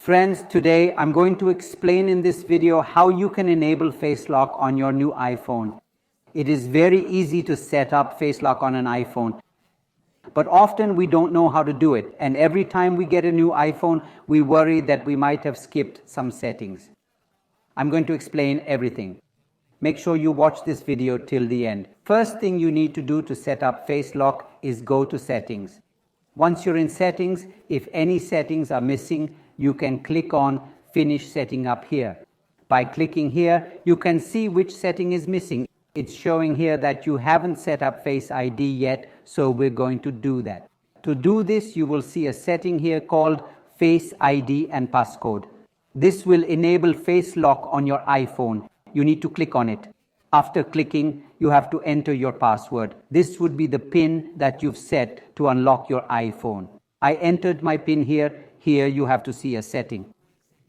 Friends, today I'm going to explain in this video how you can enable Face Lock on your new iPhone. It is very easy to set up Face Lock on an iPhone, but often we don't know how to do it, and every time we get a new iPhone, we worry that we might have skipped some settings. I'm going to explain everything. Make sure you watch this video till the end. First thing you need to do to set up Face Lock is go to Settings. Once you're in Settings, if any settings are missing, you can click on Finish Setting Up here. By clicking here, you can see which setting is missing. It's showing here that you haven't set up Face ID yet, so we're going to do that. To do this, you will see a setting here called Face ID and Passcode. This will enable Face Lock on your iPhone. You need to click on it. After clicking, you have to enter your password. This would be the PIN that you've set to unlock your iPhone. I entered my PIN here. Here you have to see a setting.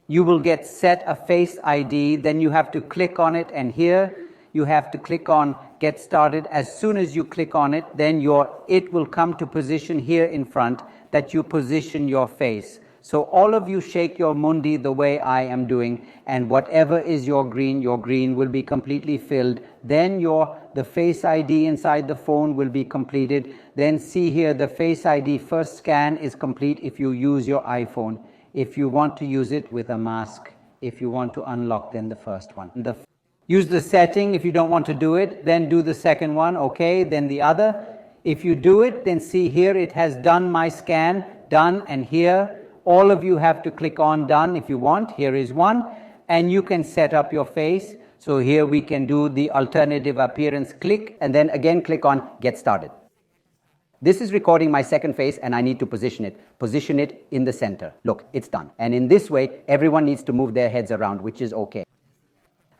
You will get set a Face ID, then you have to click on it, and here you have to click on Get Started. As soon as you click on it, then it will come to position here in front that you position your face. So all of you shake your mundi the way I am doing, and whatever is your green will be completely filled. Then the Face ID inside the phone will be completed. Then see here, the Face ID first scan is complete if you use your iPhone. If you want to use it with a mask, if you want to unlock, then the first one. Use the setting. If you don't want to do it, then do the second one, okay? Then the other. If you do it, then see here, it has done my scan, done, and here, all of you have to click on Done if you want. Here is one, and you can set up your face. So here we can do the alternative appearance. Click, and then again click on Get Started. This is recording my second face, and I need to position it. Position it in the center. Look, it's done. And in this way, everyone needs to move their heads around, which is okay.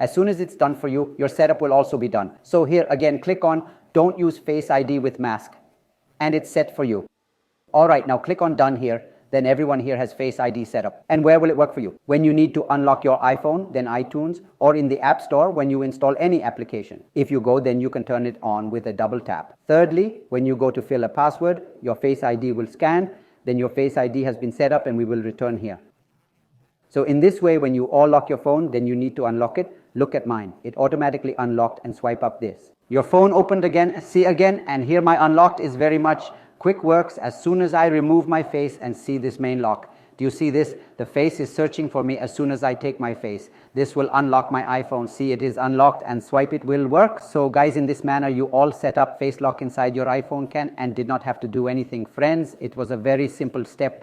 As soon as it's done for you, your setup will also be done. So here again, click on Don't Use Face ID with Mask, and it's set for you. All right, now click on Done here. Then everyone here has Face ID set up. And where will it work for you? When you need to unlock your iPhone, then iTunes, or in the App Store when you install any application. If you go, then you can turn it on with a double tap. Thirdly, when you go to fill a password, your Face ID will scan, then your Face ID has been set up and we will return here. So in this way, when you all lock your phone, then you need to unlock it. Look at mine. It automatically unlocked, and swipe up this. Your phone opened again, see again, and here my unlocked is very much quick works. As soon as I remove my face and see this main lock. Do you see this? The face is searching for me as soon as I take my face. This will unlock my iPhone. See, it is unlocked, and swipe it will work. So guys, in this manner, you all set up Face Lock inside your iPhone and did not have to do anything. Friends, it was a very simple step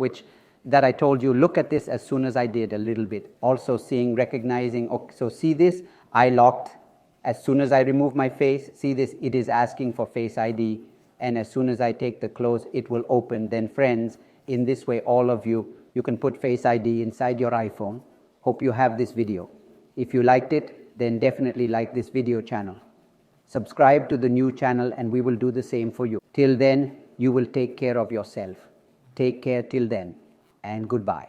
that I told you. Look at this as soon as I did a little bit. Also recognizing, okay, so see this, I locked. As soon as I remove my face, see this, it is asking for Face ID. And as soon as I take the close, it will open. Then friends, in this way, all of you can put Face ID inside your iPhone. Hope you have this video. If you liked it, then definitely like this video channel. Subscribe to the new channel and we will do the same for you. Till then, you will take care of yourself. Take care till then, and goodbye.